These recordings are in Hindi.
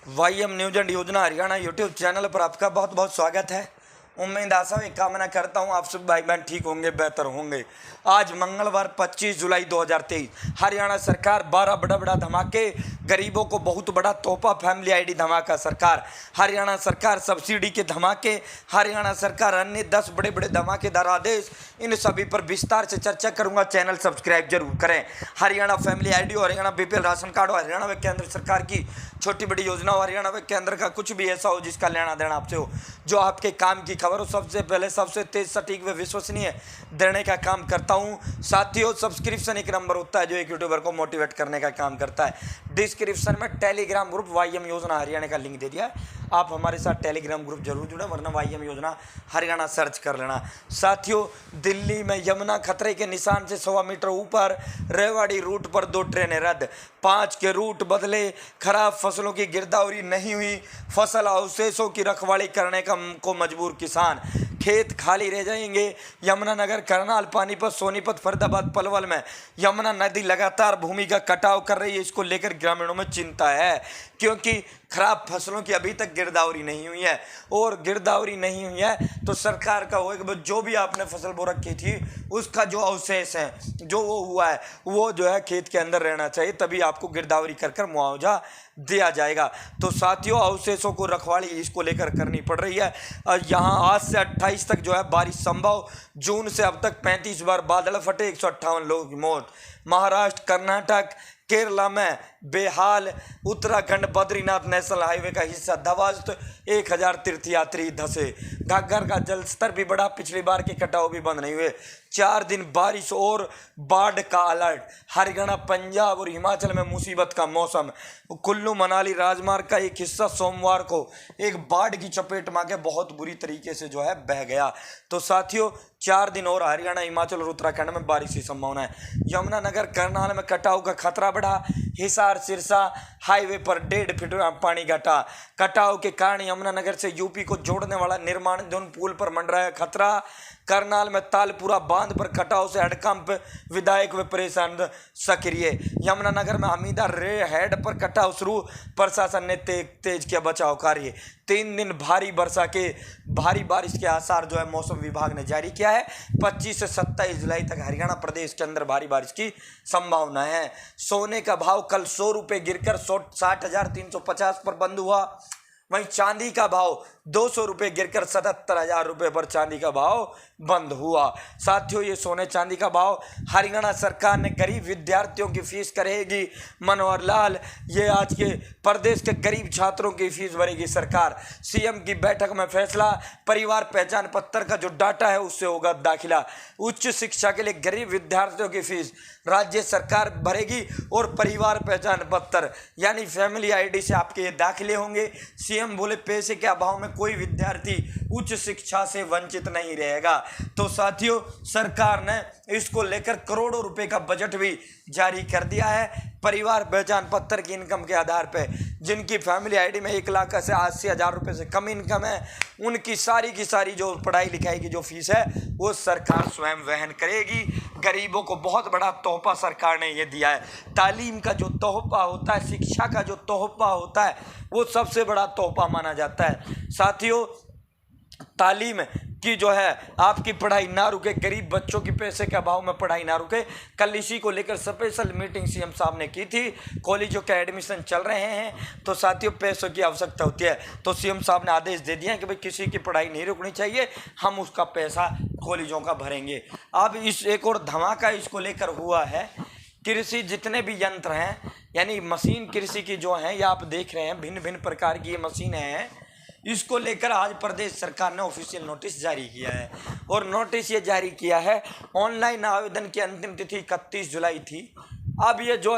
वाईएम न्यूज एंड योजना हरियाणा यूट्यूब चैनल पर आपका बहुत बहुत स्वागत है। उम्मीद आशा व कामना करता हूं आप सब भाई बहन ठीक होंगे, बेहतर होंगे। आज मंगलवार 25 जुलाई 2023 हरियाणा सरकार 12 बड़ा धमाके, गरीबों को बहुत बड़ा तोहफा, फैमिली आईडी धमाका सरकार, हरियाणा सरकार सब्सिडी के धमाके, हरियाणा सरकार अन्य 10 बड़े धमाकेदार आदेश, इन सभी पर विस्तार से चर्चा करूंगा। चैनल सब्सक्राइब जरूर करें। हरियाणा फैमिली आईडी और हरियाणा बीपीएल राशन कार्ड और हरियाणा व केंद्र सरकार की छोटी बड़ी योजना हो, हरियाणा व केंद्र का कुछ भी ऐसा हो जिसका लेना देना आपसे हो, जो आपके काम की खबर हो, सबसे पहले सबसे तेज, सटीक व विश्वसनीय देने का काम करता हूं। साथियों, सब्सक्रिप्शन एक नंबर होता है जो एक यूट्यूबर को मोटिवेट करने का काम करता है। डिस्क्रिप्शन में टेलीग्राम ग्रुप वाईएम योजना हरियाणा का लिंक दे दिया है, आप हमारे साथ टेलीग्राम ग्रुप जरूर जुड़े, वरना वाईएम योजना हरियाणा सर्च कर लेना। साथियों, दिल्ली में यमुना खतरे के निशान से 1.25 मीटर ऊपर, रेवाड़ी रूट पर 2 ट्रेनें रद्द, 5 के रूट बदले, खराब फसलों की गिरदावरी नहीं हुई, फसल अवशेषों की रखवाली करने को मजबूर किसान, खेत खाली रह जाएंगे। यमुनानगर, करनाल, पानीपत, सोनीपत, फरीदाबाद, पलवल में यमुना नदी लगातार भूमि का कटाव कर रही है। इसको लेकर ग्रामीणों में चिंता है, क्योंकि खराब फसलों की अभी तक गिरदावरी नहीं हुई है, और गिरदावरी नहीं हुई है तो सरकार का हो कि जो भी आपने फसल बो रखी थी उसका जो अवशेष है, जो वो हुआ है, वो जो है खेत के अंदर रहना चाहिए, तभी आपको गिरदावरी कर मुआवजा दिया जाएगा। तो साथियों, अवशेषों को रखवाली इसको लेकर करनी पड़ रही है। यहाँ आज से 28 तक जो है बारिश संभव। जून से अब तक 35 बार बादल फटे, 158 लोगों की मौत। महाराष्ट्र, कर्नाटक, केरला में बेहाल, उत्तराखंड बद्रीनाथ नेशनल हाईवे का हिस्सा ध्वस्त, 1000 तीर्थयात्री धंसे। घाघर का जल स्तर भी बढ़ा, पिछली बार के कटाव भी बंद नहीं हुए। 4 दिन बारिश और बाढ़ का अलर्ट। हरियाणा, पंजाब और हिमाचल में मुसीबत का मौसम। कुल्लू मनाली राजमार्ग का एक हिस्सा सोमवार को एक बाढ़ की चपेट में आके बहुत बुरी तरीके से जो है बह गया। तो साथियों, 4 दिन और हरियाणा, हिमाचल और उत्तराखंड में बारिश की संभावना है। यमुनानगर, करनाल में कटाव का खतरा बढ़ा। हिसार, सिरसा हाईवे पर 1.5 फीट पानी घटा। कटाव के कारण यमुनानगर से यूपी को जोड़ने वाला निर्माणाधीन पुल पर मंडराया खतरा। करनाल में तालपुरा बांध पर कटाव से हड़कंप, विधायक व परेशान सक्रिय। यमुनानगर में हमीदा रे हेड पर कटाव शुरू, प्रशासन ने तेज किया बचाव कार्य। 3 दिन भारी बारिश के आसार जो है मौसम विभाग ने जारी किया है। 25 से 27 जुलाई तक हरियाणा प्रदेश के अंदर भारी बारिश की संभावना है। सोने का भाव कल 100 रुपये गिरकर 60,350 पर बंद हुआ। वहीं चांदी का भाव 200 रुपये गिरकर 77,000 रुपये पर चांदी का भाव बंद हुआ। साथियों, ये सोने चांदी का भाव। हरियाणा सरकार ने गरीब विद्यार्थियों की फीस करेगी मनोहर लाल। ये आज के प्रदेश के गरीब छात्रों की फीस भरेगी सरकार। सीएम की बैठक में फैसला, परिवार पहचान पत्र का जो डाटा है उससे होगा दाखिला। उच्च शिक्षा के लिए गरीब विद्यार्थियों की फीस राज्य सरकार भरेगी, और परिवार पहचान पत्र यानी फैमिली आईडी से आपके ये दाखिले होंगे। सीएम बोले पैसे के अभाव में कोई विद्यार्थी उच्च शिक्षा से वंचित नहीं रहेगा। तो साथियों, सरकार ने इसको लेकर करोड़ों रुपए का बजट भी जारी कर दिया है। परिवार पहचान पत्र की इनकम के आधार पर जिनकी फैमिली आईडी में 1 लाख से 80,000 रुपये से कम इनकम है, उनकी सारी की सारी जो पढ़ाई लिखाई की जो फीस है वो सरकार स्वयं वहन करेगी। गरीबों को बहुत बड़ा तोहफा सरकार ने ये दिया है। तालीम का जो तोहफा होता है, शिक्षा का जो तोहफा होता है, वो सबसे बड़ा तोहफा माना जाता है। साथियों, तालीम की जो है आपकी पढ़ाई ना रुके, गरीब बच्चों की पैसे के अभाव में पढ़ाई ना रुके। कल इसी को लेकर स्पेशल मीटिंग सीएम साहब ने की थी। कॉलेजों के एडमिशन चल रहे हैं, तो साथियों पैसों की आवश्यकता होती है, तो सीएम साहब ने आदेश दे दिए हैं कि भाई किसी की पढ़ाई नहीं रुकनी चाहिए, हम उसका पैसा कॉलेजों का भरेंगे। अब इस एक और धमाका इसको लेकर हुआ है। कृषि जितने भी यंत्र हैं, यानी मशीन कृषि की जो हैं, ये आप देख रहे हैं भिन्न भिन्न प्रकार की ये मशीनें हैं, इसको लेकर आज प्रदेश सरकार ने ऑफिशियल नोटिस जारी किया है। और नोटिस ये जारी किया है, ऑनलाइन आवेदन की अंतिम तिथि 31 जुलाई थी, अब ये जो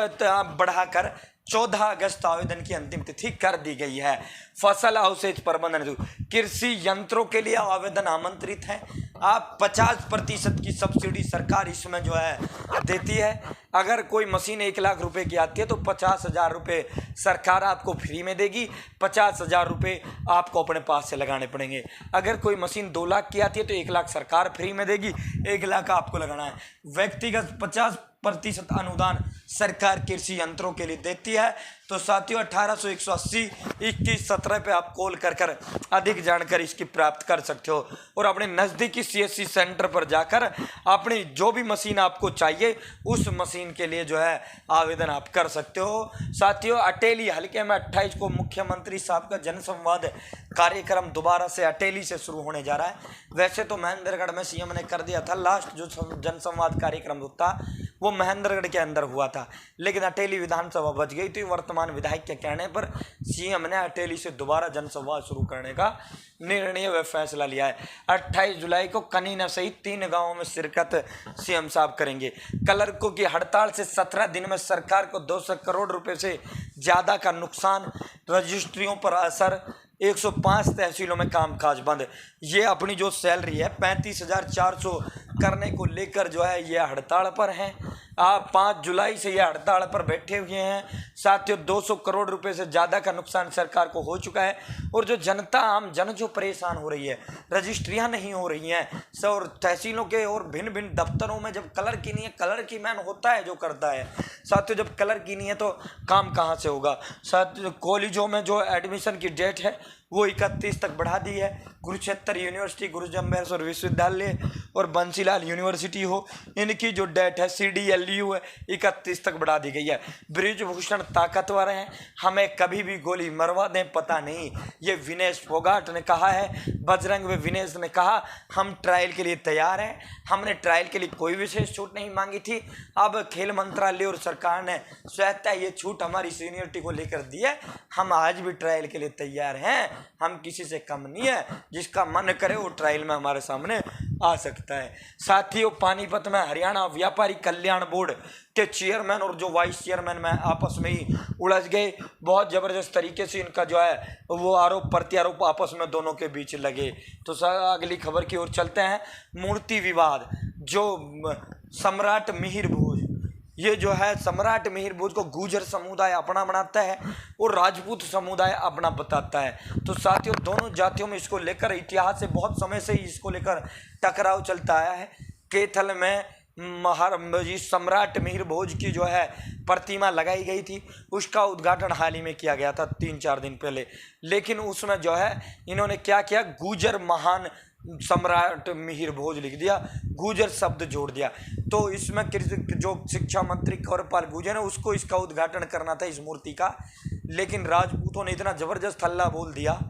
बढ़ाकर 14 अगस्त आवेदन की अंतिम तिथि कर दी गई है। फसल अवशेष प्रबंधन कृषि यंत्रों के लिए आवेदन आमंत्रित है। आप 50% की सब्सिडी सरकार इसमें जो है देती है। अगर कोई मशीन 1 लाख रुपए की आती है तो 50,000 रुपये सरकार आपको फ्री में देगी, 50,000 रुपये आपको अपने पास से लगाने पड़ेंगे। अगर कोई मशीन 2 लाख की आती है तो 1 लाख सरकार फ्री में देगी, 1 लाख आपको लगाना है। व्यक्तिगत 50% अनुदान सरकार कृषि यंत्रों के लिए देती है। तो साथियों 1800-180-21-17 पे आप कॉल कर अधिक जानकारी इसकी प्राप्त कर सकते हो और अपने नज़दीकी CSC सेंटर पर जाकर अपनी जो भी मशीन आपको चाहिए उस मशीन के लिए जो है आवेदन आप कर सकते हो। साथियों अटेली हल्के में 28 को मुख्यमंत्री साहब का जनसंवाद कार्यक्रम दोबारा से अटेली से शुरू होने जा रहा है। वैसे तो महेंद्रगढ़ में CM ने कर दिया था, लास्ट जो जनसंवाद कार्यक्रम था वो महेंद्रगढ़ के अंदर हुआ था, लेकिन अटेली विधानसभा बच गई थी। वर्तमान विधायक के कहने पर CM ने अटेली से दोबारा जनसंवाद शुरू करने का निर्णय व फैसला लिया है। 28 जुलाई को कनीना सहित 3 गांवों में शिरकत CM साहब करेंगे। क्लर्कों की हड़ताल से 17 दिन में सरकार को 200 करोड़ रुपए से ज़्यादा का नुकसान, रजिस्ट्रियों पर असर, 105 तहसीलों में कामकाज बंद। ये अपनी जो सैलरी है 35,400 करने को लेकर जो है ये हड़ताल पर हैं। आप 5 जुलाई से ये हड़ताल पर बैठे हुए हैं। साथियों 200 करोड़ रुपए से ज़्यादा का नुकसान सरकार को हो चुका है और जो जनता आम जन जो परेशान हो रही है, रजिस्ट्रियाँ नहीं हो रही हैं और तहसीलों के और भिन्न भिन्न दफ्तरों में जब कलर की नहीं है, कलर की मैन होता है जो करता है। साथियों जब कलर की नहीं है तो काम कहाँ से होगा। साथियों कॉलेजों में जो एडमिशन की डेट है वो 31 तक बढ़ा दी है। कुरुक्षेत्र यूनिवर्सिटी, गुरु जम्बेश्वर विश्वविद्यालय और बंसीलाल यूनिवर्सिटी हो, इनकी जो डेट है CDLU है 31 तक बढ़ा दी गई है। ब्रिजभूषण ताकतवर हैं, हमें कभी भी गोली मरवा दें पता नहीं, ये विनेश फोगाट ने कहा है। बजरंग व विनेश ने कहा हम ट्रायल के लिए तैयार हैं, हमने ट्रायल के लिए कोई विशेष छूट नहीं मांगी थी। अब खेल मंत्रालय और सरकार ने स्वतः ये छूट हमारी सीनियरिटी को लेकर दी है। हम आज भी ट्रायल के लिए तैयार हैं, हम किसी से कम नहीं है। जिसका मन करे वो ट्रायल में हमारे सामने आ सकता है। साथियों पानीपत में हरियाणा व्यापारी कल्याण बोर्ड के चेयरमैन और जो वाइस चेयरमैन में आपस में ही उलझ गए। बहुत ज़बरदस्त तरीके से इनका जो है वो आरोप प्रत्यारोप आपस में दोनों के बीच लगे। तो अगली खबर की ओर चलते हैं। मूर्ति विवाद, जो सम्राट मिहिर भोज, ये जो है सम्राट मिहिर भोज को गुर्जर समुदाय अपना बनाता है और राजपूत समुदाय अपना बताता है। तो साथियों दोनों जातियों में इसको लेकर इतिहास से बहुत समय से ही इसको लेकर टकराव चलता आया है। कैथल में सम्राट मिहिर भोज की जो है प्रतिमा लगाई गई थी, उसका उद्घाटन हाल ही में किया गया था 3-4 दिन पहले। लेकिन उसमें जो है इन्होंने क्या किया, गुर्जर महान सम्राट मिहिर भोज लिख दिया, गुर्जर शब्द जोड़ दिया। तो इसमें जो शिक्षा मंत्री कंवरपाल गुर्जर है उसको इसका उद्घाटन करना था इस मूर्ति का, लेकिन राजपूतों ने इतना ज़बरदस्त हल्ला बोल दिया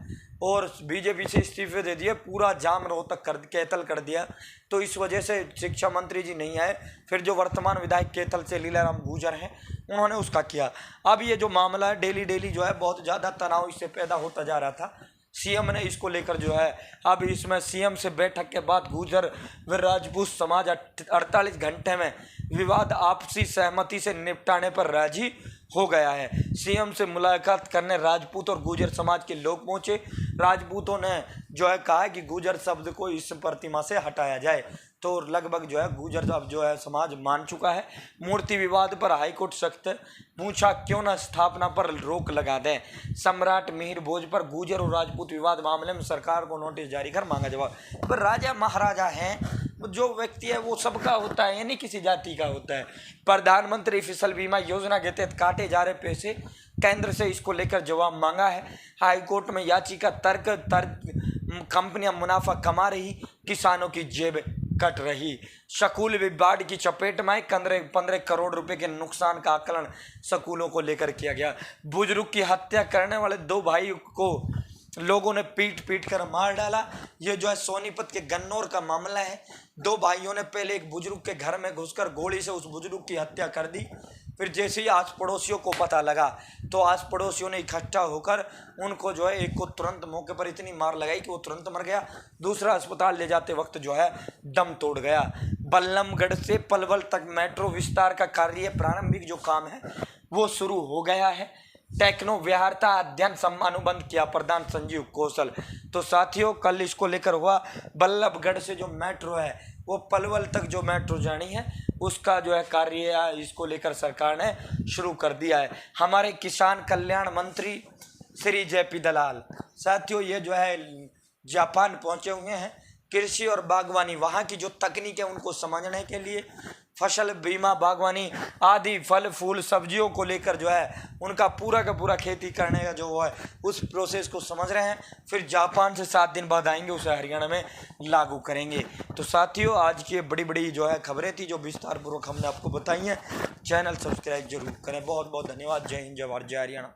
और बीजेपी से इस्तीफे दे दिए, पूरा जाम रोहतक कैथल कर दिया। तो इस वजह से शिक्षा मंत्री जी नहीं आए। फिर जो वर्तमान विधायक कैथल से लीलाराम गुर्जर हैं उन्होंने उसका किया। अब ये जो मामला है डेली जो है बहुत ज़्यादा तनाव इससे पैदा होता जा रहा था। CM ने इसको लेकर जो है अब इसमें CM से बैठक के बाद गुर्जर व राजपूत समाज 48 घंटे में विवाद आपसी सहमति से निपटाने पर राजी हो गया है। CM से मुलाकात करने राजपूत और गुर्जर समाज के लोग पहुंचे। राजपूतों ने जो है कहा कि गुर्जर शब्द को इस प्रतिमा से हटाया जाए। तो लगभग जो है गुर्जर अब जो है समाज मान चुका है। मूर्ति विवाद पर हाईकोर्ट सख्त, पूछा क्यों न स्थापना पर रोक लगा दें। सम्राट मिहिर भोज पर गुर्जर और राजपूत विवाद मामले में सरकार को नोटिस जारी कर मांगा जवाब। पर राजा महाराजा हैं, जो व्यक्ति है वो सबका होता है, यानी किसी जाति का होता है। प्रधानमंत्री फसल बीमा योजना के तहत काटे जा रहे पैसे, केंद्र से इसको लेकर जवाब मांगा है। हाईकोर्ट में याचिका तर्क कंपनियां मुनाफा कमा रही, किसानों की जेब कट रही। स्कूल भी बाढ़ की चपेट में, 15 करोड़ रुपए के नुकसान का आकलन स्कूलों को लेकर किया गया। बुजुर्ग की हत्या करने वाले 2 भाई को लोगों ने पीट कर मार डाला। ये जो है सोनीपत के गन्नौर का मामला है। 2 भाइयों ने पहले एक बुजुर्ग के घर में घुसकर गोली से उस बुजुर्ग की हत्या कर दी। फिर जैसे ही आस पड़ोसियों को पता लगा तो आस पड़ोसियों ने इकट्ठा होकर उनको जो है एक को तुरंत मौके पर इतनी मार लगाई कि वो तुरंत मर गया। दूसरा अस्पताल ले जाते वक्त जो है दम तोड़ गया। बल्लमगढ़ से पलवल तक मेट्रो विस्तार का कार्य प्रारंभिक जो काम है वो शुरू हो गया है। टेक्नो व्यवहारता अध्ययन अनुबंध किया प्रधान संजीव कौशल। तो साथियों कल इसको लेकर हुआ। बल्लभगढ़ से जो मेट्रो है वो पलवल तक जो मेट्रो जानी है उसका जो है कार्य इसको लेकर सरकार ने शुरू कर दिया है। हमारे किसान कल्याण मंत्री श्री JP दलाल साथियों ये जो है जापान पहुंचे हुए हैं। कृषि और बागवानी वहाँ की जो तकनीक है उनको समझने के लिए फसल बीमा, बागवानी आदि फल फूल सब्जियों को लेकर जो है उनका पूरा का पूरा खेती करने का जो वो है उस प्रोसेस को समझ रहे हैं। फिर जापान से 7 दिन बाद आएंगे, उसे हरियाणा में लागू करेंगे। तो साथियों, आज की बड़ी बड़ी जो है खबरें थी जो विस्तार पूर्वक हमने आपको बताई हैं। चैनल सब्सक्राइब जरूर करें। बहुत बहुत धन्यवाद। जय हिंद, जय भारत, जय हरियाणा।